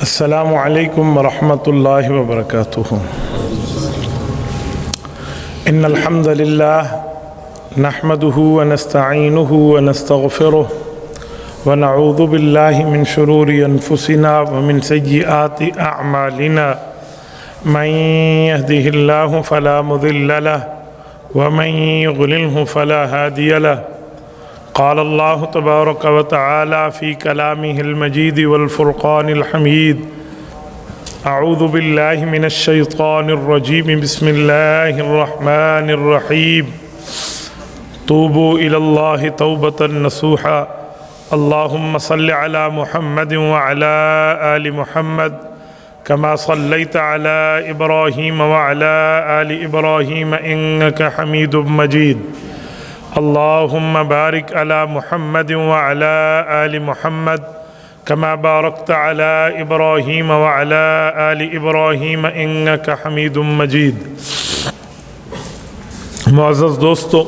السلام علیکم ورحمۃ اللہ وبرکاتہ۔ ان الحمد للہ نحمده ونستعینه ونستغفره ونعوذ باللہ من شرور انفسنا ومن سیئات اعمالنا من يهده الله فلا مضل له ومن يضلله فلا هادي له۔ قال الله تبارك وتعالى في كلامه المجيد والفرقان الحميد: أعوذ بالله من الشيطان الرجيم، بسم الله الرحمن الرحيم، توبوا إلى الله توبة نصوحا، اللهم صل على محمد وعلى آل محمد كما صليت على إبراهيم وعلى آل إبراهيم إنك حميد مجيد، اللهم بارك على محمد وعلى آل محمد كما باركت على إبراهيم وعلى آل إبراهيم إنك حميد مجيد۔ معزز دوستو،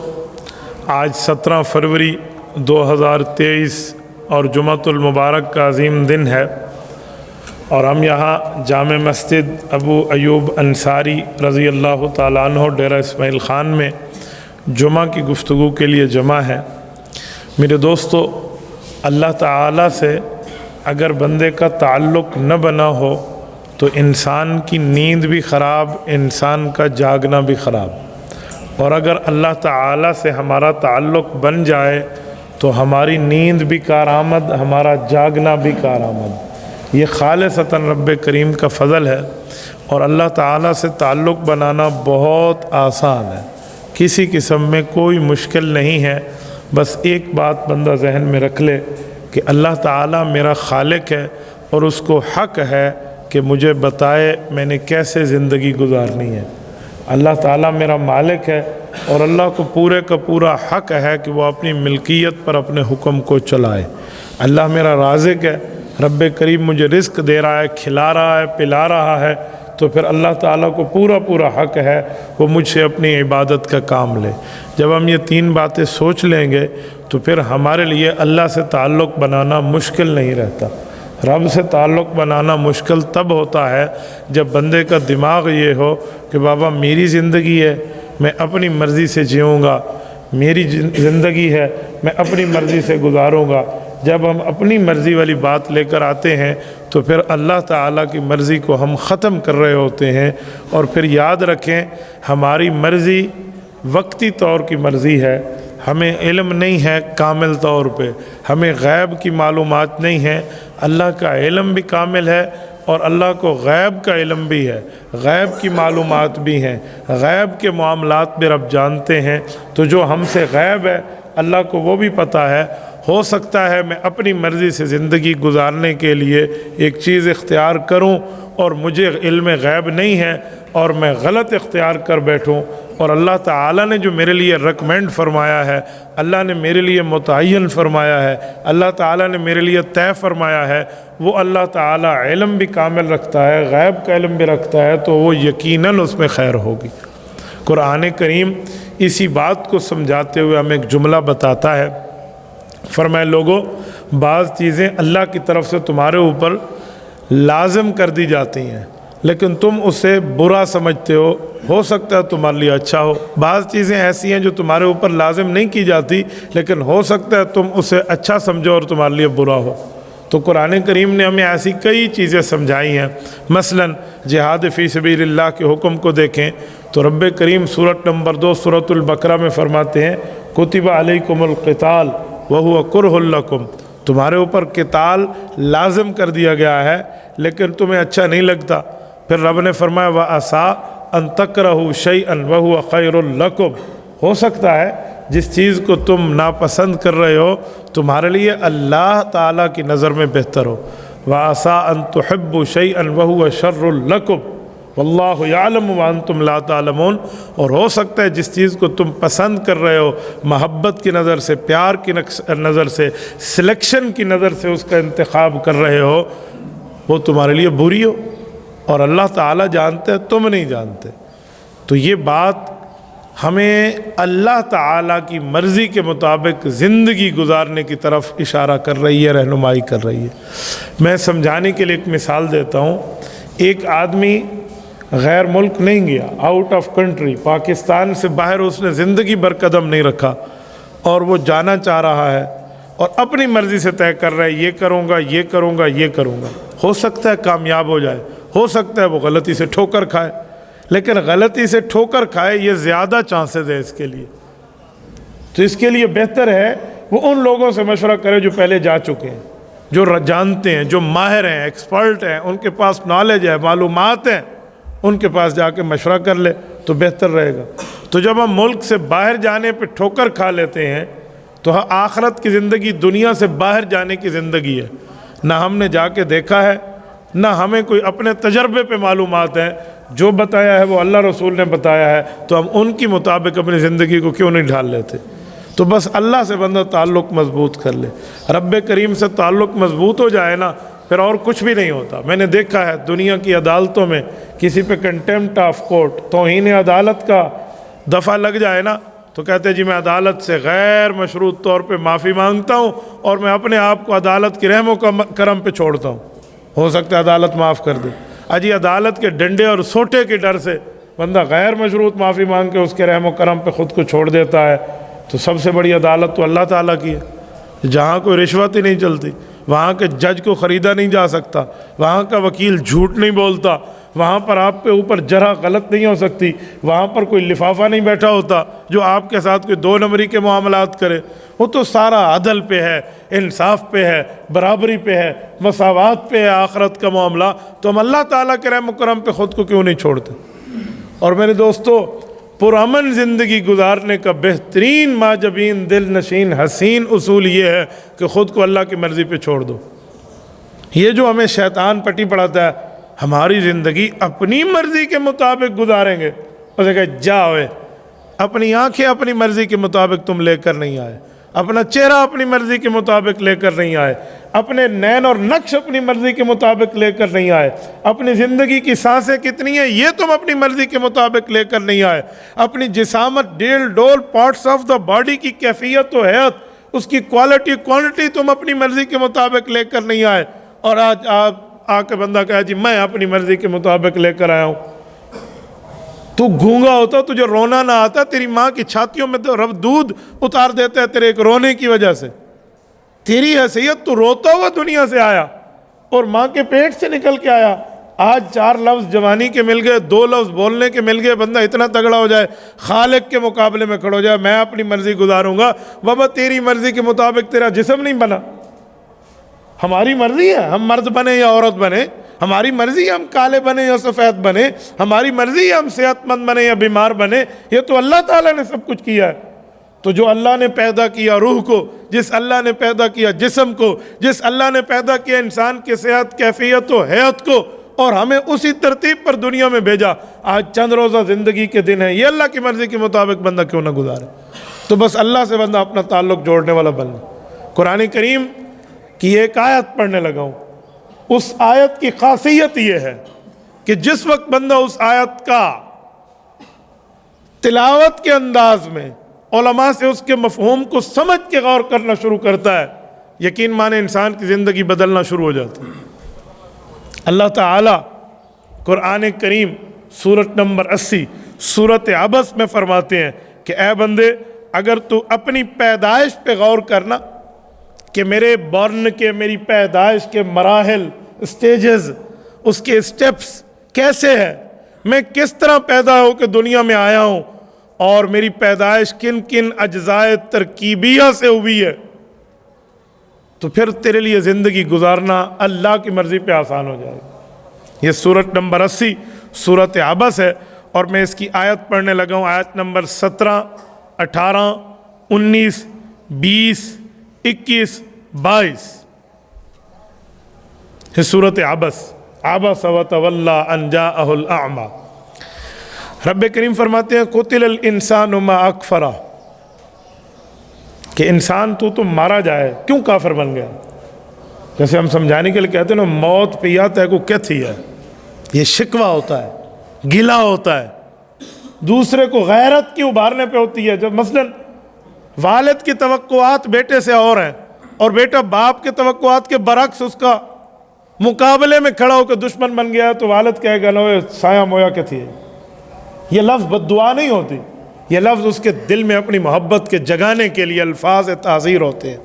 آج 17 فروری 2023 اور جمعۃ المبارک کا عظیم دن ہے، اور ہم یہاں جامع مسجد ابو ایوب انصاری رضی اللہ تعالیٰ عنہ ڈیرہ اسماعیل خان میں جمعہ کی گفتگو کے لیے جمع ہے۔ میرے دوستو، اللہ تعالیٰ سے اگر بندے کا تعلق نہ بنا ہو تو انسان کی نیند بھی خراب، انسان کا جاگنا بھی خراب، اور اگر اللہ تعالیٰ سے ہمارا تعلق بن جائے تو ہماری نیند بھی کارآمد، ہمارا جاگنا بھی کارآمد۔ یہ خالصتاً رب کریم کا فضل ہے، اور اللہ تعالیٰ سے تعلق بنانا بہت آسان ہے، کسی قسم میں کوئی مشکل نہیں ہے۔ بس ایک بات بندہ ذہن میں رکھ لے کہ اللہ تعالیٰ میرا خالق ہے، اور اس کو حق ہے کہ مجھے بتائے میں نے کیسے زندگی گزارنی ہے۔ اللہ تعالیٰ میرا مالک ہے، اور اللہ کو پورے کا پورا حق ہے کہ وہ اپنی ملکیت پر اپنے حکم کو چلائے۔ اللہ میرا رازق ہے، رب کریم مجھے رزق دے رہا ہے، کھلا رہا ہے، پلا رہا ہے، تو پھر اللہ تعالیٰ کو پورا حق ہے وہ مجھ سے اپنی عبادت کا کام لے۔ جب ہم یہ 3 باتیں سوچ لیں گے تو پھر ہمارے لیے اللہ سے تعلق بنانا مشکل نہیں رہتا۔ رب سے تعلق بنانا مشکل تب ہوتا ہے جب بندے کا دماغ یہ ہو کہ بابا میری زندگی ہے، میں اپنی مرضی سے جیوں گا، میری زندگی ہے، میں اپنی مرضی سے گزاروں گا۔ جب ہم اپنی مرضی والی بات لے کر آتے ہیں تو پھر اللہ تعالیٰ کی مرضی کو ہم ختم کر رہے ہوتے ہیں۔ اور پھر یاد رکھیں، ہماری مرضی وقتی طور کی مرضی ہے، ہمیں علم نہیں ہے کامل طور پہ، ہمیں غیب کی معلومات نہیں ہے۔ اللہ کا علم بھی کامل ہے، اور اللہ کو غیب کا علم بھی ہے، غیب کی معلومات بھی ہیں، غیب کے معاملات بھی رب جانتے ہیں۔ تو جو ہم سے غیب ہے اللہ کو وہ بھی پتہ ہے۔ ہو سکتا ہے میں اپنی مرضی سے زندگی گزارنے کے لیے ایک چیز اختیار کروں اور مجھے علم غیب نہیں ہے اور میں غلط اختیار کر بیٹھوں، اور اللہ تعالیٰ نے جو میرے لیے ریکمینڈ فرمایا ہے، اللہ نے میرے لیے متعین فرمایا ہے، اللہ تعالیٰ نے میرے لیے طے فرمایا ہے، وہ اللہ تعالیٰ علم بھی کامل رکھتا ہے، غیب کا علم بھی رکھتا ہے، تو وہ یقیناً اس میں خیر ہوگی۔ قرآن کریم اسی بات کو سمجھاتے ہوئے ہمیں ایک جملہ بتاتا ہے، فرمائے لوگوں، بعض چیزیں اللہ کی طرف سے تمہارے اوپر لازم کر دی جاتی ہیں لیکن تم اسے برا سمجھتے ہو سکتا ہے تمہارے لیے اچھا ہو۔ بعض چیزیں ایسی ہیں جو تمہارے اوپر لازم نہیں کی جاتی لیکن ہو سکتا ہے تم اسے اچھا سمجھو اور تمہارے لیے برا ہو۔ تو قرآن کریم نے ہمیں ایسی کئی چیزیں سمجھائی ہیں۔ مثلاً جہاد فی سبیل اللہ کے حکم کو دیکھیں تو رب کریم سورۃ نمبر 2 سورۃ البقرہ میں فرماتے ہیں: کتب علیکم القتال وَهُوَ كُرْهٌ لَكُمْ، تمہارے اوپر قتال لازم کر دیا گیا ہے لیکن تمہیں اچھا نہیں لگتا۔ پھر رب نے فرمایا وَعَسَىٰ أَن تَكْرَهُوا شَيْئًا وَهُوَ خَيْرٌ لَكُمْ، ہو سکتا ہے جس چیز کو تم ناپسند کر رہے ہو تمہارے لیے اللہ تعالیٰ کی نظر میں بہتر ہو۔ وَعَسَىٰ أَن تُحِبُّوا شَيْئًا وَهُوَ شَرٌّ لَكُمْ واللہ یعلم وانتم لا تعلمون، اور ہو سکتا ہے جس چیز کو تم پسند کر رہے ہو، محبت کی نظر سے، پیار کی نظر سے، سلیکشن کی نظر سے اس کا انتخاب کر رہے ہو، وہ تمہارے لیے بری ہو، اور اللہ تعالیٰ جانتے ہیں، تم نہیں جانتے۔ تو یہ بات ہمیں اللہ تعالیٰ کی مرضی کے مطابق زندگی گزارنے کی طرف اشارہ کر رہی ہے، رہنمائی کر رہی ہے۔ میں سمجھانے کے لیے ایک مثال دیتا ہوں۔ ایک آدمی غیر ملک نہیں گیا، آؤٹ آف کنٹری، پاکستان سے باہر اس نے زندگی بھر قدم نہیں رکھا، اور وہ جانا چاہ رہا ہے اور اپنی مرضی سے طے کر رہا ہے یہ کروں گا، یہ کروں گا، یہ کروں گا۔ ہو سکتا ہے کامیاب ہو جائے، ہو سکتا ہے وہ غلطی سے ٹھوکر کھائے، لیکن غلطی سے ٹھوکر کھائے یہ زیادہ چانسز ہے اس کے لیے۔ تو اس کے لیے بہتر ہے وہ ان لوگوں سے مشورہ کرے جو پہلے جا چکے ہیں، جو جانتے ہیں، جو ماہر ہیں، ایکسپرٹ ہیں، ان کے پاس نالج ہے، معلومات ہیں، ان کے پاس جا کے مشورہ کر لے تو بہتر رہے گا۔ تو جب ہم ملک سے باہر جانے پہ ٹھوکر کھا لیتے ہیں تو آخرت کی زندگی دنیا سے باہر جانے کی زندگی ہے۔ نہ ہم نے جا کے دیکھا ہے، نہ ہمیں کوئی اپنے تجربے پہ معلومات ہیں۔ جو بتایا ہے وہ اللہ رسول نے بتایا ہے، تو ہم ان کی مطابق اپنی زندگی کو کیوں نہیں ڈھال لیتے؟ تو بس اللہ سے بندہ تعلق مضبوط کر لے، رب کریم سے تعلق مضبوط ہو جائے نا، پھر اور کچھ بھی نہیں ہوتا۔ میں نے دیکھا ہے دنیا کی عدالتوں میں کسی پہ کنٹیمپٹ آف کورٹ، توہین عدالت کا دفعہ لگ جائے نا، تو کہتے ہیں جی میں عدالت سے غیر مشروط طور پہ معافی مانگتا ہوں اور میں اپنے آپ کو عدالت کی رحم و کرم پہ چھوڑتا ہوں، ہو سکتا ہے عدالت معاف کر دے۔ اجی عدالت کے ڈنڈے اور سوٹے کے ڈر سے بندہ غیر مشروط معافی مانگ کے اس کے رحم و کرم پہ خود کو چھوڑ دیتا ہے۔ تو سب سے بڑی عدالت تو اللہ تعالیٰ کی ہے، جہاں کوئی رشوت ہی نہیں چلتی، وہاں کے جج کو خریدا نہیں جا سکتا، وہاں کا وکیل جھوٹ نہیں بولتا، وہاں پر آپ پہ اوپر جرح غلط نہیں ہو سکتی، وہاں پر کوئی لفافہ نہیں بیٹھا ہوتا جو آپ کے ساتھ کوئی دو نمبری کے معاملات کرے۔ وہ تو سارا عدل پہ ہے، انصاف پہ ہے، برابری پہ ہے، مساوات پہ ہے آخرت کا معاملہ۔ تو ہم اللہ تعالیٰ کے رحم و کرم پہ خود کو کیوں نہیں چھوڑتے؟ اور میرے دوستو، پرامن زندگی گزارنے کا بہترین ماجبین دل نشین حسین اصول یہ ہے کہ خود کو اللہ کی مرضی پہ چھوڑ دو۔ یہ جو ہمیں شیطان پٹی پڑھاتا ہے ہماری زندگی اپنی مرضی کے مطابق گزاریں گے، اسے کہا جاؤ، اپنی آنکھیں اپنی مرضی کے مطابق تم لے کر نہیں آئے، اپنا چہرہ اپنی مرضی کے مطابق لے کر نہیں آئے، اپنے نین اور نقش اپنی مرضی کے مطابق لے کر نہیں آئے، اپنی زندگی کی سانسیں کتنی ہیں یہ تم اپنی مرضی کے مطابق لے کر نہیں آئے، اپنی جسامت ڈیل ڈول پارٹس آف دا باڈی کی کیفیت و حیات، اس کی کوالٹی کوانٹٹی تم اپنی مرضی کے مطابق لے کر نہیں آئے، اور آج آپ آ کے بندہ کہا جی میں اپنی مرضی کے مطابق لے کر آیا ہوں۔ تو گھونگا ہوتا، تجھے رونا نہ آتا، تیری ماں کی چھاتیوں میں تو رب دودھ اتار دیتا ہے تیرے ایک رونے کی وجہ سے، تیری حیثیت تو روتا ہوا دنیا سے آیا اور ماں کے پیٹ سے نکل کے آیا۔ آج 4 لفظ جوانی کے مل گئے، 2 لفظ بولنے کے مل گئے، بندہ اتنا تگڑا ہو جائے خالق کے مقابلے میں کھڑا ہو جائے، میں اپنی مرضی گزاروں گا۔ بابا تیری مرضی کے مطابق تیرا جسم نہیں بنا، ہماری مرضی ہے ہم مرد بنے یا عورت بنے، ہماری مرضی ہے ہم کالے بنے یا سفید بنے، ہماری مرضی ہے ہم صحت مند بنے یا بیمار بنے، یہ تو اللہ تعالیٰ نے سب کچھ کیا ہے۔ تو جو اللہ نے پیدا کیا روح کو، جس اللہ نے پیدا کیا جسم کو، جس اللہ نے پیدا کیا انسان کی صحت کیفیت و حیات کو، اور ہمیں اسی ترتیب پر دنیا میں بھیجا، آج چند روزہ زندگی کے دن ہیں، یہ اللہ کی مرضی کے مطابق بندہ کیوں نہ گزارے؟ تو بس اللہ سے بندہ اپنا تعلق جوڑنے والا بننا۔ قرآن کریم کی ایک آیت پڑھنے لگا ہوں، اس آیت کی خاصیت یہ ہے کہ جس وقت بندہ اس آیت کا تلاوت کے انداز میں علماء سے اس کے مفہوم کو سمجھ کے غور کرنا شروع کرتا ہے، یقین مانے انسان کی زندگی بدلنا شروع ہو جاتی ہے۔ اللہ تعالیٰ قرآن کریم سورت نمبر 80 سورت عبس میں فرماتے ہیں کہ اے بندے اگر تو اپنی پیدائش پہ غور کرنا کہ میرے بورن کے، میری پیدائش کے مراحل، سٹیجز، اس کے سٹیپس کیسے ہیں، میں کس طرح پیدا ہو کے دنیا میں آیا ہوں، اور میری پیدائش کن کن اجزائے ترکیبیہ سے ہوئی ہے، تو پھر تیرے لیے زندگی گزارنا اللہ کی مرضی پہ آسان ہو جائے گا۔ یہ سورت نمبر 80 سورت عبس ہے، اور میں اس کی آیت پڑھنے لگا ہوں، آیت نمبر 17، 18، 19، 20، 21، 22۔ یہ سورت عبس، عبس وتولی ان جاءہ الاعمی۔ رب کریم فرماتے ہیں قتل الانسان ما اکفرہ، کہ انسان تو مارا جائے، کیوں کافر بن گیا؟ جیسے ہم سمجھانے کے لیے کہتے ہیں نا، موت پہ یا تے کو کیا تھی ہے، یہ شکوہ ہوتا ہے، گلہ ہوتا ہے، دوسرے کو غیرت کی ابھارنے پہ ہوتی ہے. جب مثلا والد کی توقعات بیٹے سے اور ہیں اور بیٹا باپ کے توقعات کے برعکس اس کا مقابلے میں کھڑا ہو کے دشمن بن گیا ہے تو والد کہے گا نو سایہ مویا کے تھی. یہ لفظ بد دعا نہیں ہوتی, یہ لفظ اس کے دل میں اپنی محبت کے جگانے کے لیے الفاظ تعزیر ہوتے ہیں.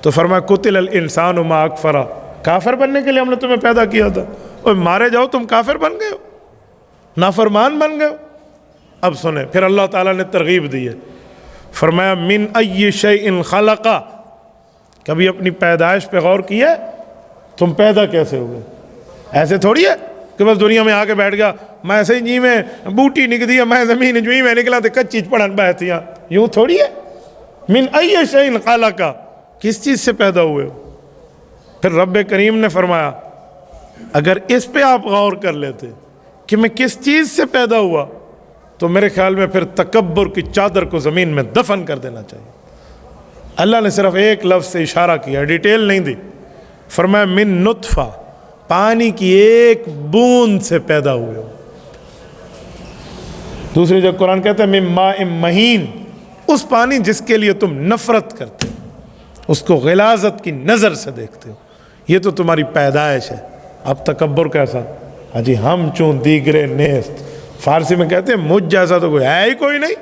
تو فرمایا قتل الانسان ما اکفرہ, کافر بننے کے لیے ہم نے تمہیں پیدا کیا تھا, اور مارے جاؤ تم کافر بن گئے ہو, نافرمان بن گئے ہو. اب سنیں پھر اللہ تعالیٰ نے ترغیب دی ہے, فرمایا من ای شیء خلقہ, کبھی اپنی پیدائش پہ غور کیا؟ تم پیدا کیسے ہوئے؟ ایسے تھوڑی ہے کہ بس دنیا میں آ کے بیٹھ گیا, میں ایسے ہی جی میں بوٹی نکلی ہے, میں زمین جو ہی میں نکلا تو کچی پڑھن بہتیاں, یوں تھوڑی ہے. من ای شیء خلقہ, کس چیز سے پیدا ہوئے ہو؟ پھر رب کریم نے فرمایا اگر اس پہ آپ غور کر لیتے کہ میں کس چیز سے پیدا ہوا تو میرے خیال میں پھر تکبر کی چادر کو زمین میں دفن کر دینا چاہیے. اللہ نے صرف ایک لفظ سے اشارہ کیا, ڈیٹیل نہیں دی. فرمایا من نطفہ, پانی کی ایک بوند سے پیدا ہوئے ہو. دوسری جگہ قرآن کہتا ہے من ماء مہین, اس پانی جس کے لیے تم نفرت کرتے ہو, اس کو غلاظت کی نظر سے دیکھتے ہو, یہ تو تمہاری پیدائش ہے. اب تکبر کیسا؟ ہاں جی, ہم چون دیگرے نیست, فارسی میں کہتے ہیں مجھ جیسا تو کوئی ہے ہی کوئی نہیں.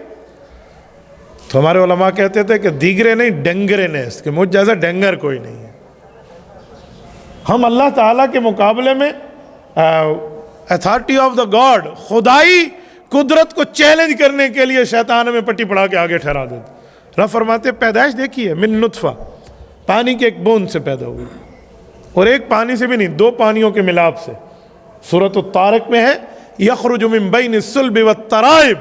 تو ہمارے علماء کہتے تھے کہ دیگرے نہیں ڈنگرے نیست, کہ مجھ جیسا ڈنگر کوئی نہیں ہے. ہم اللہ تعالیٰ کے مقابلے میں اتھارٹی آف دا گاڈ, خدائی قدرت کو چیلنج کرنے کے لیے شیطان میں پٹی پڑھا کے آگے ٹھہرا دیتے. رب فرماتے پیدائش دیکھیے, من نطفہ, پانی کے ایک بوند سے پیدا ہوئی, اور ایک پانی سے بھی نہیں, دو پانیوں کے ملاپ سے. سورۃ الطارق میں ہے یخرج من بین الصلب والترائب,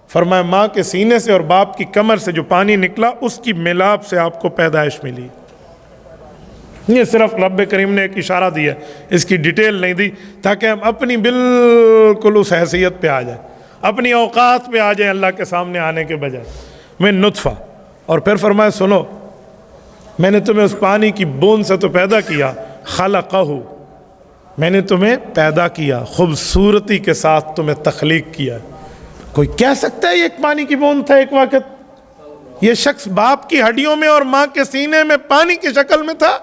فرمایا ماں کے سینے سے اور باپ کی کمر سے جو پانی نکلا اس کی ملاپ سے آپ کو پیدائش ملی. یہ صرف رب کریم نے ایک اشارہ دیا, اس کی ڈیٹیل نہیں دی تاکہ ہم اپنی بالکل اس حیثیت پہ آ جائیں, اپنی اوقات پہ آ جائیں اللہ کے سامنے آنے کے بجائے. میں نطفہ, اور پھر فرمایا سنو میں نے تمہیں اس پانی کی بوند سے تو پیدا کیا, خلقہ, میں نے تمہیں پیدا کیا, خوبصورتی کے ساتھ تمہیں تخلیق کیا. کوئی کہہ سکتا ہے یہ ایک پانی کی بوند تھا ایک وقت؟ یہ شخص باپ کی ہڈیوں میں اور ماں کے سینے میں پانی کی شکل میں تھا؟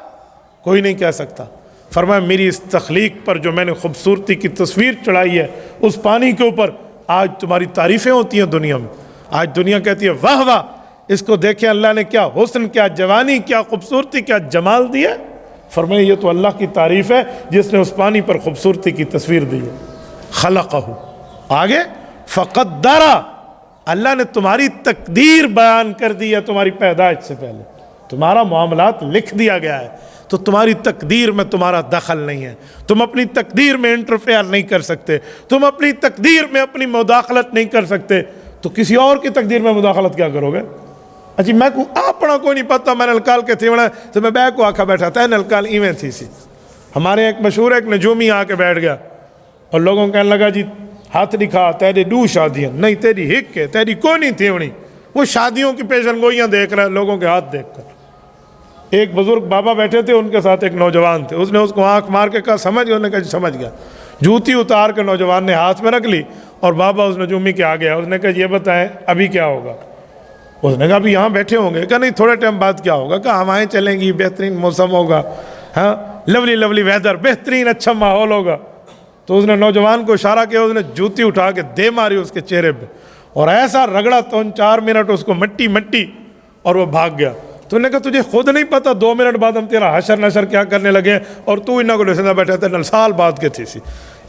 کوئی نہیں کہہ سکتا. فرمایا میری اس تخلیق پر جو میں نے خوبصورتی کی تصویر چڑھائی ہے اس پانی کے اوپر, آج تمہاری تعریفیں ہوتی ہیں دنیا میں. آج دنیا کہتی ہے واہ واہ, اس کو دیکھیں اللہ نے کیا حسن, کیا جوانی, کیا خوبصورتی, کیا جمال دیا. فرمایا یہ تو اللہ کی تعریف ہے جس نے اس پانی پر خوبصورتی کی تصویر دی ہے. خلقہ, آگے فقدر, اللہ نے تمہاری تقدیر بیان کر دی ہے. تمہاری پیدائش سے پہلے تمہارا معاملات لکھ دیا گیا ہے, تو تمہاری تقدیر میں تمہارا دخل نہیں ہے. تم اپنی تقدیر میں انٹرفیئر نہیں کر سکتے, تم اپنی تقدیر میں اپنی مداخلت نہیں کر سکتے. تو کسی اور کی تقدیر میں مداخلت کیا کرو گے؟ اجی میں کو اپنا کوئی نہیں پتا, میں نلکال کے تھیوڑا تو میں بیک کو آکھا بیٹھا تھا, نلکال ایویں تھی سی. ہمارے ایک مشہور ایک نجومی آ کے بیٹھ گیا اور لوگوں کہنے لگا جی ہاتھ دکھا, تیری 2 شادیاں نہیں, تیری ہک ہے, تیری کوئی نہیں تھیوڑی. وہ شادیوں کی پیشن گوئیاں دیکھ رہا ہے لوگوں کے ہاتھ دیکھ کر. ایک بزرگ بابا بیٹھے تھے, ان کے ساتھ ایک نوجوان تھے, اس نے اس کو آنکھ مار کے کہا سمجھ گیا؟ انہوں نے کہا جی سمجھ گیا. جوتی اتار کے نوجوان نے ہاتھ میں رکھ لی اور بابا اس نجومی کے آ گیا. اس نے کہا یہ بتائیں ابھی کیا ہوگا؟ اس نے کہا ابھی یہاں بیٹھے ہوں گے. کہا نہیں تھوڑے ٹائم بعد کیا ہوگا؟ کہا ہوائیں چلیں گی, بہترین موسم ہوگا, ہاں لولی ویدر, بہترین اچھا ماحول ہوگا. تو اس نے نوجوان کو اشارہ کیا, اس نے جوتی اٹھا کے دے ماری اس کے چہرے پہ اور ایسا رگڑا 3-4 منٹ اس کو مٹی اور وہ بھاگ گیا. تو انہوں نے کہا تجھے خود نہیں پتا 2 منٹ بعد ہم تیرا حشر نشر کیا کرنے لگے اور تو انہوں کو لسندہ بیٹھے تھے 9 سال بعد کے تھی سی,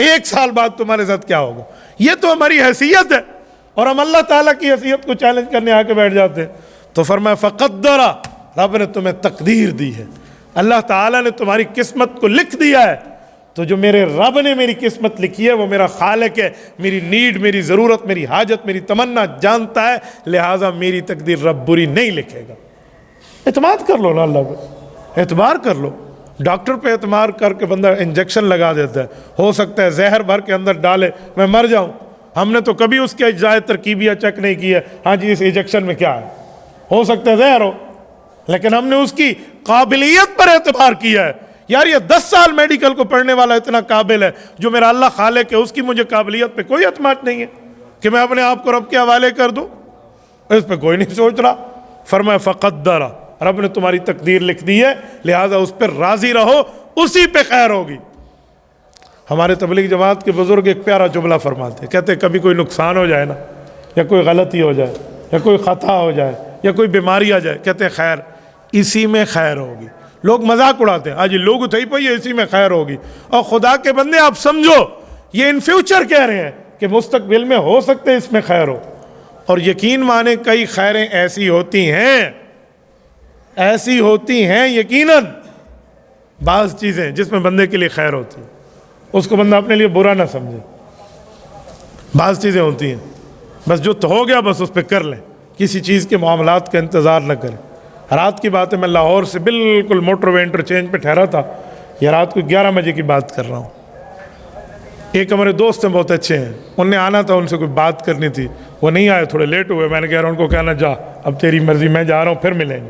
1 سال بعد تمہارے ساتھ کیا ہوگا؟ یہ تو ہماری حیثیت ہے اور ہم اللہ تعالیٰ کی حیثیت کو چیلنج کرنے آ کے بیٹھ جاتے ہیں. تو فرمایا فقدر, رب نے تمہیں تقدیر دی ہے, اللہ تعالیٰ نے تمہاری قسمت کو لکھ دیا ہے. تو جو میرے رب نے میری قسمت لکھی ہے وہ میرا خالق ہے, میری نیڈ, میری ضرورت, میری حاجت, میری تمنا جانتا ہے, لہٰذا میری تقدیر رب بری نہیں لکھے گا. اعتماد کر لو نا اللہ پہ, اعتبار کر لو. ڈاکٹر پہ اعتماد کر کے بندہ انجیکشن لگا دیتا ہے, ہو سکتا ہے زہر بھر کے اندر ڈالے میں مر جاؤں. ہم نے تو کبھی اس کے اجزائے ترکیبیہ چیک نہیں کی ہے, ہاں جی اس انجیکشن میں کیا ہے, ہو سکتا ہے زہر ہو, لیکن ہم نے اس کی قابلیت پر اعتبار کیا ہے. یار یہ 10 سال میڈیکل کو پڑھنے والا اتنا قابل ہے, جو میرا اللہ خالق ہے اس کی مجھے قابلیت پہ کوئی اعتماد نہیں ہے. کہ میں اپنے آپ کو رب کے حوالے کر دوں؟ اس پہ کوئی نہیں سوچ رہا۔ فرمایا فقدر، رب نے تمہاری تقدیر لکھ دی ہے، لہذا اس پہ راضی رہو، اسی پہ خیر ہوگی۔ ہمارے تبلیغ جماعت کے بزرگ ایک پیارا جملہ فرماتے ہیں، کہتے ہیں کبھی کوئی نقصان ہو جائے نا، یا کوئی غلطی ہو جائے، یا کوئی خطا ہو جائے، یا کوئی بیماری آ جائے، کہتے ہیں خیر اسی میں خیر ہوگی۔ لوگ مذاق اڑاتے ہیں، آج لوگ تھئی پئی اسی میں خیر ہوگی، اور خدا کے بندے آپ سمجھو یہ ان فیوچر کہہ رہے ہیں کہ مستقبل میں ہو سکتے اس میں خیر ہو۔ اور یقین مانے کئی خیریں ایسی ہوتی ہیں یقیناً، بعض چیزیں جس میں بندے کے لیے خیر ہوتی ہے اس کو بندہ اپنے لیے برا نہ سمجھے۔ بعض چیزیں ہوتی ہیں بس جو تو ہو گیا بس اس پہ کر لیں، کسی چیز کے معاملات کا انتظار نہ کریں۔ رات کی بات ہے، میں لاہور سے بالکل موٹر وے انٹرچینج پہ ٹھہرا تھا، یہ رات کو 11 بجے کی بات کر رہا ہوں۔ ایک ہمارے دوست ہیں بہت اچھے ہیں، انہوں نے آنا تھا، ان سے کوئی بات کرنی تھی، وہ نہیں آئے، تھوڑے لیٹ ہوئے۔ میں نے کہہ رہا ان کو کہنا جا اب تیری مرضی، میں جا رہا ہوں، پھر ملیں گے۔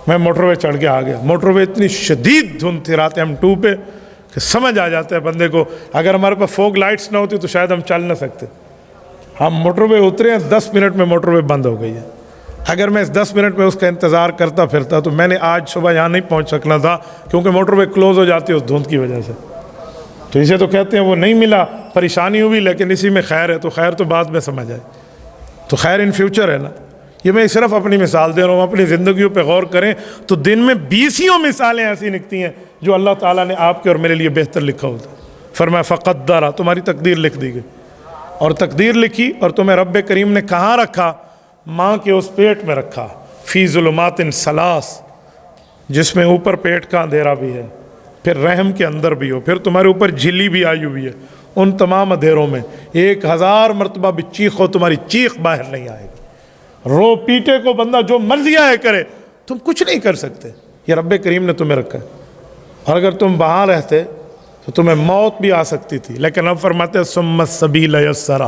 میں موٹر وے چڑھ کے آ گیا۔ موٹر وے اتنی شدید دھند تھی رات M2 پہ کہ سمجھ آ جاتا ہے بندے کو، اگر ہمارے پاس فوگ لائٹس نہ ہوتی تو شاید ہم چل نہ سکتے۔ ہم موٹر وے اترے ہیں، 10 منٹ میں موٹر وے بند ہو گئی ہے۔ اگر میں اس 10 منٹ میں اس کا انتظار کرتا پھرتا تو میں نے آج صبح یہاں نہیں پہنچ سکنا تھا، کیونکہ موٹر وے کلوز ہو جاتی ہے اس دھند کی وجہ سے۔ تو اسے تو کہتے ہیں وہ نہیں ملا، پریشانی ہوئی، لیکن اسی میں خیر ہے، تو خیر تو بعد میں سمجھ آئے، تو خیر ان فیوچر ہے نا۔ یہ میں صرف اپنی مثال دے رہا ہوں، اپنی زندگیوں پہ غور کریں تو دن میں 20 مثالیں ایسی نکلتی ہیں جو اللہ تعالیٰ نے آپ کے اور میرے لیے بہتر لکھا ہوتا ہے۔ فرمایا فقدر، تمہاری تقدیر لکھ دی گئی، اور تقدیر لکھی اور تمہیں رب کریم نے کہاں رکھا؟ ماں کے اس پیٹ میں رکھا، فی ظلمات ثلاث، جس میں اوپر پیٹ کا اندھیرا بھی ہے، پھر رحم کے اندر بھی ہو، پھر تمہارے اوپر جھلی بھی آئی ہوئی ہے، ان تمام اندھیروں میں 1000 مرتبہ بھی چیخو تمہاری چیخ باہر نہیں آئے گی۔ رو پیٹے کو بندہ جو مرضی آئے کرے، تم کچھ نہیں کر سکتے، یہ رب کریم نے تمہیں رکھا ہے۔ اور اگر تم وہاں رہتے تو تمہیں موت بھی آ سکتی تھی، لیکن اب فرماتے ہیں ثم السبیل یسرا،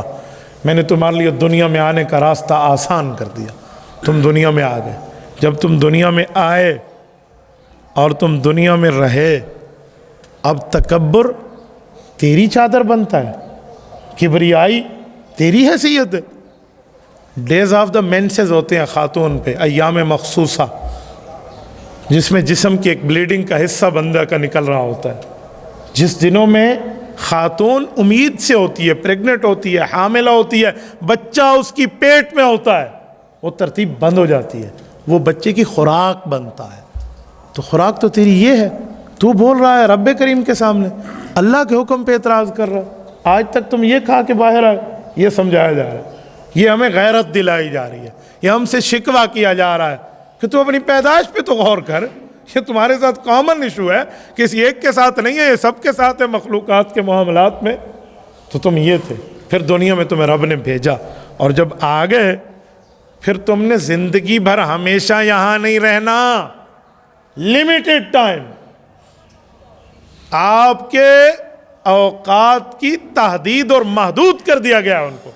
میں نے تمہارے لیے دنیا میں آنے کا راستہ آسان کر دیا، تم دنیا میں آ گئے۔ جب تم دنیا میں آئے اور تم دنیا میں رہے، اب تکبر تیری چادر بنتا ہے، کبریائی تیری حیثیت ہے۔ ڈیز آف دا مینسز ہوتے ہیں خاتون پہ، ایام مخصوصہ، جس میں جسم کی ایک بلیڈنگ کا حصہ بندہ کا نکل رہا ہوتا ہے، جس دنوں میں خاتون امید سے ہوتی ہے، پریگننٹ ہوتی ہے، حاملہ ہوتی ہے، بچہ اس کی پیٹ میں ہوتا ہے، وہ ترتیب بند ہو جاتی ہے، وہ بچے کی خوراک بنتا ہے۔ تو خوراک تو تیری یہ ہے، تو بول رہا ہے رب کریم کے سامنے، اللہ کے حکم پہ اعتراض کر رہا ہے، آج تک تم یہ کھا کے باہر آئے۔ یہ سمجھایا جا رہا ہے، یہ ہمیں غیرت دلائی جا رہی ہے، یہ ہم سے شکوہ کیا جا رہا ہے کہ تو اپنی پیدائش پہ تو غور کر، یہ تمہارے ساتھ کامن ایشو ہے، کسی ایک کے ساتھ نہیں ہے، یہ سب کے ساتھ ہے مخلوقات کے معاملات میں۔ تو تم یہ تھے، پھر دنیا میں تمہیں رب نے بھیجا، اور جب آ گئے پھر تم نے زندگی بھر ہمیشہ یہاں نہیں رہنا، لمیٹڈ ٹائم، آپ کے اوقات کی تحدید اور محدود کر دیا گیا، ان کو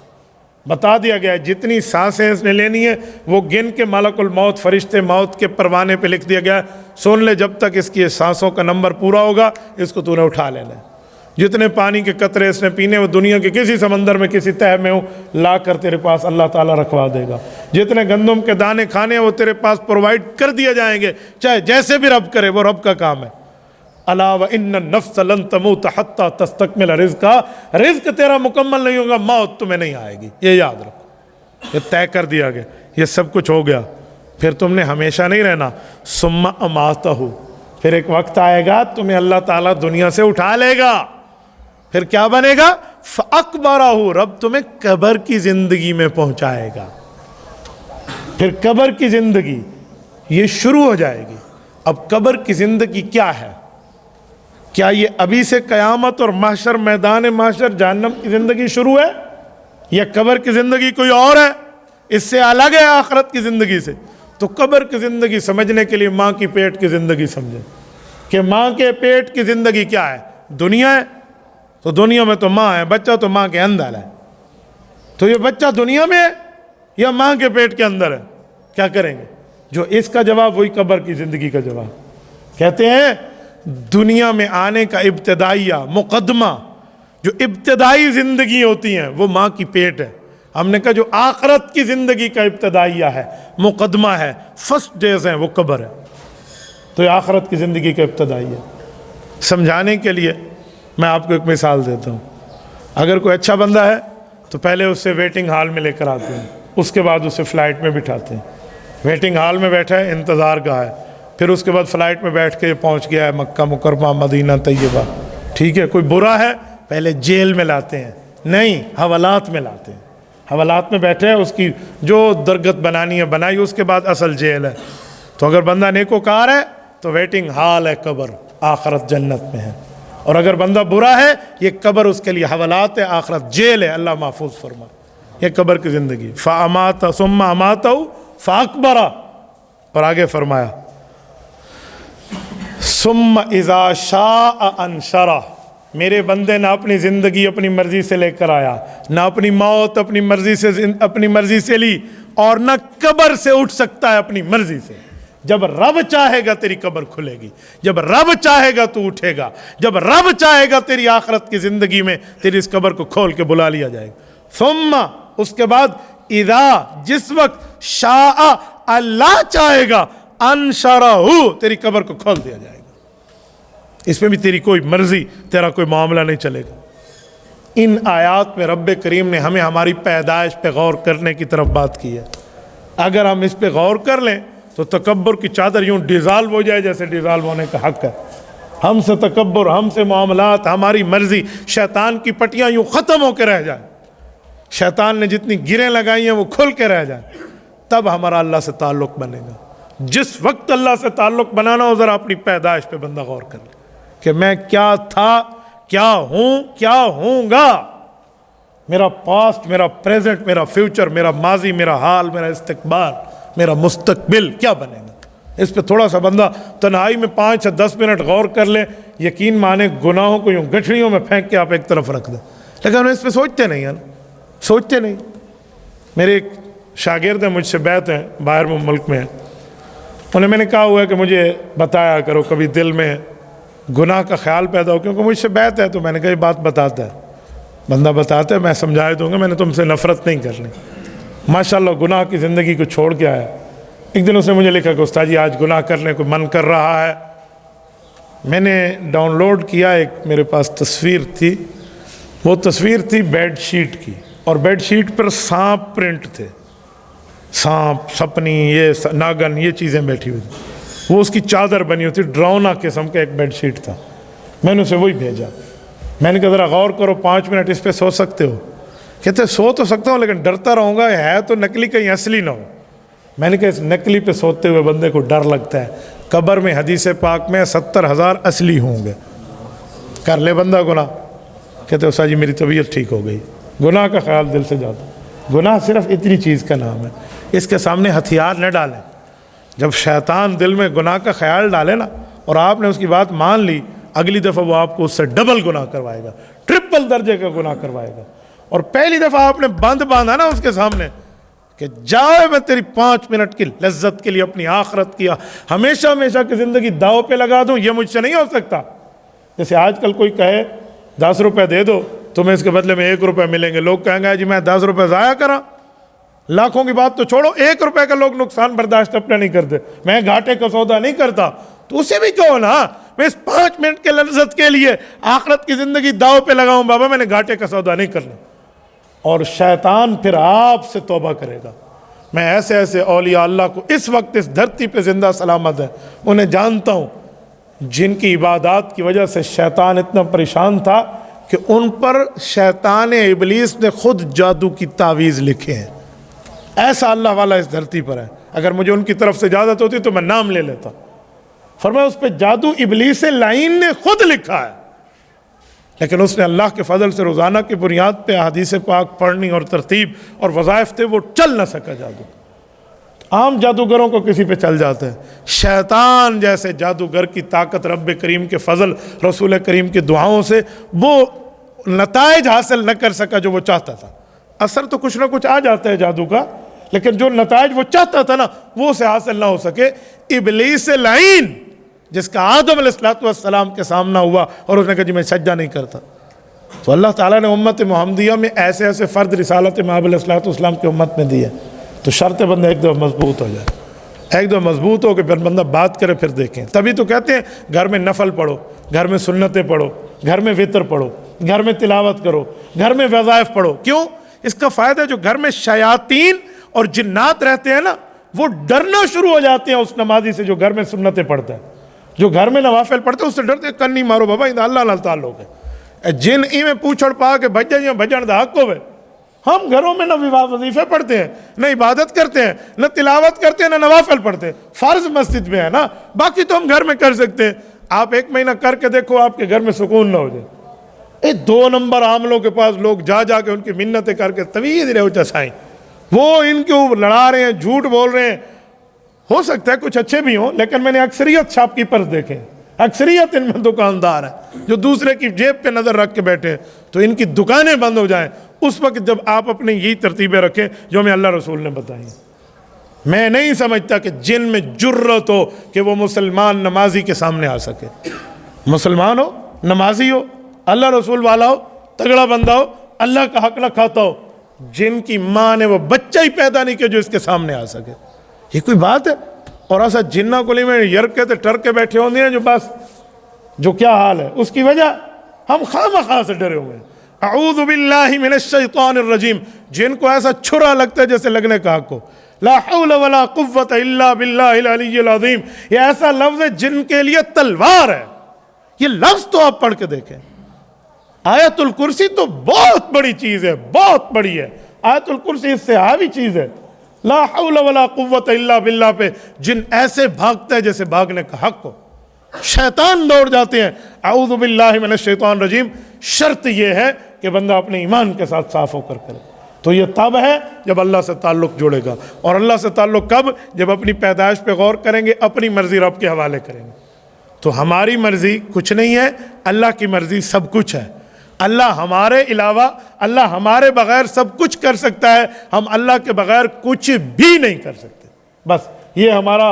بتا دیا گیا جتنی سانسیں اس نے لینی ہے وہ گن کے ملک الموت فرشتے موت کے پروانے پہ لکھ دیا گیا، سن لے جب تک اس کی سانسوں کا نمبر پورا ہوگا اس کو تو نے اٹھا لینا ہے۔ جتنے پانی کے قطرے اس نے پینے وہ دنیا کے کسی سمندر میں کسی تہہ میں ہو لا کر تیرے پاس اللہ تعالیٰ رکھوا دے گا، جتنے گندم کے دانے کھانے وہ تیرے پاس پرووائڈ کر دیے جائیں گے، چاہے جیسے بھی رب کرے، وہ رب کا کام ہے۔ الا وان النفس لن تموت حتى تستكمل رزقا، رزق تیرا مکمل نہیں ہوگا، موت تمہیں نہیں آئے گی، یہ یاد رکھو، یہ طے کر دیا گیا، یہ سب کچھ ہو گیا۔ پھر تم نے ہمیشہ نہیں رہنا، ثم اماتہ، پھر ایک وقت آئے گا تمہیں اللہ تعالیٰ دنیا سے اٹھا لے گا، پھر کیا بنے گا؟ فاکبرہ، رب تمہیں قبر کی زندگی میں پہنچائے گا، پھر قبر کی زندگی یہ شروع ہو جائے گی۔ اب قبر کی زندگی کیا ہے؟ کیا یہ ابھی سے قیامت اور محشر، میدان محشر، جہنم کی زندگی شروع ہے، یا قبر کی زندگی کوئی اور ہے، اس سے الگ ہے آخرت کی زندگی سے؟ تو قبر کی زندگی سمجھنے کے لیے ماں کی پیٹ کی زندگی سمجھیں کہ ماں کے پیٹ کی زندگی کیا ہے۔ دنیا ہے تو دنیا میں تو ماں ہے، بچہ تو ماں کے اندر ہے، تو یہ بچہ دنیا میں ہے یا ماں کے پیٹ کے اندر ہے؟ کیا کریں گے؟ جو اس کا جواب وہی قبر کی زندگی کا جواب۔ کہتے ہیں دنیا میں آنے کا ابتدائیہ مقدمہ، جو ابتدائی زندگی ہوتی ہیں وہ ماں کی پیٹ ہے، ہم نے کہا جو آخرت کی زندگی کا ابتدائیہ ہے، مقدمہ ہے، فرسٹ ڈیز ہیں، وہ قبر ہے۔ تو یہ آخرت کی زندگی کا ابتدائیہ ہے۔ سمجھانے کے لیے میں آپ کو ایک مثال دیتا ہوں۔ اگر کوئی اچھا بندہ ہے تو پہلے اسے ویٹنگ ہال میں لے کر آتے ہیں، اس کے بعد اسے فلائٹ میں بٹھاتے ہیں۔ ویٹنگ ہال میں بیٹھا ہے، انتظار کا ہے، پھر اس کے بعد فلائٹ میں بیٹھ کے پہنچ گیا ہے مکہ مکرمہ، مدینہ طیبہ، ٹھیک ہے۔ کوئی برا ہے، پہلے جیل میں لاتے ہیں، نہیں، حوالات میں لاتے ہیں۔ حوالات میں بیٹھے ہیں، اس کی جو درگت بنانی ہے بنائی، اس کے بعد اصل جیل ہے۔ تو اگر بندہ نیکوکار ہے تو ویٹنگ ہال ہے قبر، آخرت جنت میں ہے۔ اور اگر بندہ برا ہے، یہ قبر اس کے لیے حوالات ہے، آخرت جیل ہے، اللہ محفوظ فرما۔ یہ قبر کی زندگی۔ فَأَمَاتَ ثُمَّ أَمَاتَهُ فَأَقْبَرَ، اور آگے فرمایا ثُمَّ إِذَا شَاءَ أَنشَرَ، میرے بندے نہ اپنی زندگی اپنی مرضی سے لے کر آیا، نہ اپنی موت اپنی مرضی سے لی، اور نہ قبر سے اٹھ سکتا ہے اپنی مرضی سے۔ جب رب چاہے گا تیری قبر کھلے گی، جب رب چاہے گا تو اٹھے گا، جب رب چاہے گا تیری آخرت کی زندگی میں تیری اس قبر کو کھول کے بلا لیا جائے گا۔ ثم، اس کے بعد، اذا، جس وقت، شاء، اللہ چاہے گا، انشرہ، تیری قبر کو کھول دیا جائے گا۔ اس میں بھی تیری کوئی مرضی، تیرا کوئی معاملہ نہیں چلے گا۔ ان آیات میں رب کریم نے ہمیں ہماری پیدائش پہ غور کرنے کی طرف بات کی ہے۔ اگر ہم اس پہ غور کر لیں تو تکبر کی چادر یوں ڈیزالو ہو جائے جیسے ڈیزالو ہونے کا حق ہے۔ ہم سے تکبر، ہم سے معاملات، ہماری مرضی، شیطان کی پٹیاں یوں ختم ہو کے رہ جائیں، شیطان نے جتنی گریں لگائی ہیں وہ کھل کے رہ جائیں، تب ہمارا اللہ سے تعلق بنے گا۔ جس وقت اللہ سے تعلق بنانا ہو، ذرا اپنی پیدائش پہ بندہ غور کر لے کہ میں کیا تھا، کیا ہوں، کیا ہوں گا۔ میرا پاسٹ، میرا پریزنٹ، میرا فیوچر، میرا ماضی، میرا حال، میرا استقبال، میرا مستقبل کیا بنے گا۔ اس پہ تھوڑا سا بندہ تنہائی میں 5 سے 10 منٹ غور کر لے، یقین مانے گناہوں کو یوں گٹھڑیوں میں پھینک کے آپ ایک طرف رکھ دیں۔ لیکن ہم اس پہ سوچتے نہیں ہیں، سوچتے نہیں۔ میرے ایک شاگرد ہیں، مجھ سے بیعت ہیں، باہر ملک میں ہیں، انہیں میں نے کہا ہوا ہے کہ مجھے بتایا کرو کبھی دل میں گناہ کا خیال پیدا ہو، کیونکہ مجھ سے بیعت ہے۔ تو میں نے کہا یہ بات بتاتا ہے، بندہ بتاتا ہے، میں سمجھائے دوں گا، میں نے تم سے نفرت نہیں کرنی۔ ماشاءاللہ گناہ کی زندگی کو چھوڑ کے آیا۔ ایک دن اس نے مجھے لکھا کہ استاد جی آج گناہ کرنے کو من کر رہا ہے۔ میں نے ڈاؤن لوڈ کیا، ایک میرے پاس تصویر تھی، وہ تصویر تھی بیڈ شیٹ کی، اور بیڈ شیٹ پر سانپ پرنٹ تھے، سانپ، سپنی، یہ ناگن، یہ چیزیں بیٹھی ہوئی تھی۔ وہ اس کی چادر بنی ہوئی تھی، ڈراؤنا قسم کا ایک بیڈ شیٹ تھا۔ میں نے اسے وہی بھیجا، میں نے کہا ذرا غور کرو، 5 منٹ اس پہ سو سکتے ہو؟ کہتے سو تو سکتا ہوں لیکن ڈرتا رہوں گا، ہے تو نکلی کہیں اصلی نہ ہو۔ میں نے کہا اس نکلی پہ سوتے ہوئے بندے کو ڈر لگتا ہے، قبر میں حدیث پاک میں 70,000 اصلی ہوں گے، کر لے بندہ گناہ۔ کہتے استاد جی میری طبیعت ٹھیک ہو گئی۔ گناہ کا خیال دل سے جاتا۔ گناہ صرف اتنی چیز کا نام ہے، اس کے سامنے ہتھیار نہ ڈالیں۔ جب شیطان دل میں گناہ کا خیال ڈالے نا، اور آپ نے اس کی بات مان لی، اگلی دفعہ وہ آپ کو اس سے ڈبل گناہ کروائے گا، ٹرپل درجے کا گناہ کروائے گا۔ اور پہلی دفعہ آپ نے بند باندھا نا اس کے سامنے کہ جاؤ میں تیری 5 منٹ کی لذت کے لیے اپنی آخرت کیا ہمیشہ ہمیشہ کی زندگی داؤ پہ لگا دوں، یہ مجھ سے نہیں ہو سکتا۔ جیسے آج کل کوئی کہے 10 روپے دے دو تمہیں اس کے بدلے میں 1 روپے ملیں گے، لوگ کہیں گے جی میں 10 روپے ضائع کرا۔ لاکھوں کی بات تو چھوڑو، 1 روپے کا لوگ نقصان برداشت اپنا نہیں کرتے، میں گھاٹے کا سودا نہیں کرتا، تو اسے بھی کہو نا میں اس 5 منٹ کے لذت کے لیے آخرت کی زندگی داؤ پہ لگاؤں، بابا میں نے گھاٹے کا سودا نہیں کرنا۔ اور شیطان پھر آپ سے توبہ کرے گا۔ میں ایسے ایسے اولیاء اللہ کو اس وقت اس دھرتی پہ زندہ سلامت ہے انہیں جانتا ہوں، جن کی عبادات کی وجہ سے شیطان اتنا پریشان تھا کہ ان پر شیطان ابلیس نے خود جادو کی تعویذ لکھے ہیں۔ ایسا اللہ والا اس دھرتی پر ہے، اگر مجھے ان کی طرف سے اجازت ہوتی تو میں نام لے لیتا۔ فرمایا اس پہ جادو ابلیس لعین نے خود لکھا ہے، لیکن اس نے اللہ کے فضل سے روزانہ کی بنیاد پہ احادیث پاک پڑھنی اور ترتیب اور وظائف تھے، وہ چل نہ سکا جادو۔ عام جادوگروں کو کسی پہ چل جاتا ہے، شیطان جیسے جادوگر کی طاقت رب کریم کے فضل، رسول کریم کی دعاؤں سے وہ نتائج حاصل نہ کر سکا جو وہ چاہتا تھا۔ اثر تو کچھ نہ کچھ آ جاتا ہے جادو کا، لیکن جو نتائج وہ چاہتا تھا نا وہ اسے حاصل نہ ہو سکے۔ ابلیس لعین جس کا آدم علیہ السلام کے سامنا ہوا اور اس نے کہا جی میں سجدہ نہیں کرتا، تو اللہ تعالیٰ نے امت محمدیہ میں ایسے ایسے فرد رسالت مآب علیہ الصلوۃ والسلام کی امت میں دی ہے، تو شرط بندہ ایک دفعہ مضبوط ہو جائے، ایک دفعہ مضبوط ہو کہ پھر بندہ بات کرے پھر دیکھیں۔ تبھی تو کہتے ہیں گھر میں نفل پڑھو، گھر میں سنتیں پڑھو، گھر میں وطر پڑھو، گھر میں تلاوت کرو، گھر میں وظائف پڑھو۔ کیوں؟ اس کا فائدہ ہے جو گھر میں شیاطین اور جنات رہتے ہیں نا، وہ ڈرنا شروع ہو جاتے ہیں اس نمازی سے جو گھر میں سنتیں پڑھتا ہے، جو گھر میں نوافل پڑھتے ہیں اس سے ڈرتے ہیں، کنی مارو بابا اندھا اللہ نال تعلق ہے، جن ای میں پوچھڑ پا کے بج جائیں بجن دا حق ہوئے۔ ہم گھروں میں نہ وظیفے پڑھتے ہیں، نہ عبادت کرتے ہیں، نہ تلاوت کرتے ہیں، نہ نوافل پڑھتے ہیں، فرض مسجد میں ہے نا، باقی تو ہم گھر میں کر سکتے ہیں۔ آپ 1 مہینہ کر کے دیکھو آپ کے گھر میں سکون نہ ہو جائے۔ 2 نمبر عاملوں کے پاس لوگ جا جا کے ان کی منتیں کر کے طویل رہو چسائیں، وہ ان کے اوپر لڑا رہے ہیں، جھوٹ بول رہے ہیں۔ ہو سکتا ہے کچھ اچھے بھی ہوں، لیکن میں نے اکثریت شاپ کیپرز دیکھے، اکثریت ان میں دکاندار ہیں جو دوسرے کی جیب پہ نظر رکھ کے بیٹھے ہیں، تو ان کی دکانیں بند ہو جائیں اس وقت جب آپ اپنی یہی ترتیبیں رکھیں جو ہمیں اللہ رسول نے بتائی۔ میں نہیں سمجھتا کہ جن میں جرت ہو کہ وہ مسلمان نمازی کے سامنے آ سکے۔ مسلمان ہو، نمازی ہو، اللہ رسول والا ہو، تگڑا بندہ ہو، اللہ کا حق نہ کھاتا ہو، جن کی ماں نے وہ بچہ ہی پیدا نہیں کیا جو اس کے سامنے آ سکے، یہ کوئی بات ہے؟ اور ایسا جنہ کلی میں یرکے تے ٹر کے بیٹھے ہوندے ہیں جو بس جو کیا حال ہے، اس کی وجہ ہم خواہ سے ڈرے ہوئے ہیں۔ اعوذ باللہ من الشیطان الرجیم، جن کو ایسا چھرا لگتا ہے جیسے لگنے کا حق ہو۔ لا حول ولا قوت الا باللہ العلی العظیم، یہ ایسا لفظ ہے جن کے لیے تلوار ہے۔ یہ لفظ تو آپ پڑھ کے دیکھیں۔ آیت الکرسی تو بہت بڑی چیز ہے، بہت بڑی ہے۔ آیت الکرسی اس سے حاوی چیز ہے۔ لا حول ولا قوت الا باللہ پہ جن ایسے بھاگتا ہے جیسے بھاگنے کا حق ہو، شیطان دوڑ جاتے ہیں۔ اعوذ باللہ من الشیطان الرجیم، شرط یہ ہے کہ بندہ اپنے ایمان کے ساتھ صاف ہو کر کرے۔ تو یہ تب ہے جب اللہ سے تعلق جوڑے گا، اور اللہ سے تعلق کب؟ جب اپنی پیدائش پہ غور کریں گے، اپنی مرضی رب کے حوالے کریں گے۔ تو ہماری مرضی کچھ نہیں ہے، اللہ کی مرضی سب کچھ ہے۔ اللہ ہمارے علاوہ، اللہ ہمارے بغیر سب کچھ کر سکتا ہے، ہم اللہ کے بغیر کچھ بھی نہیں کر سکتے۔ بس یہ ہمارا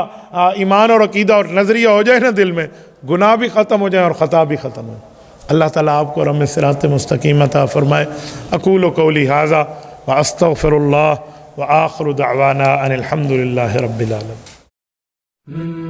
ایمان اور عقیدہ اور نظریہ ہو جائے نا دل میں، گناہ بھی ختم ہو جائے اور خطا بھی ختم ہو۔ اللہ تعالیٰ آپ کو ہمیں صراط مستقیم عطا فرمائے۔ اقول قولی ھذا واستغفر اللہ وآخر دعوانا ان الحمد للہ رب العالمین۔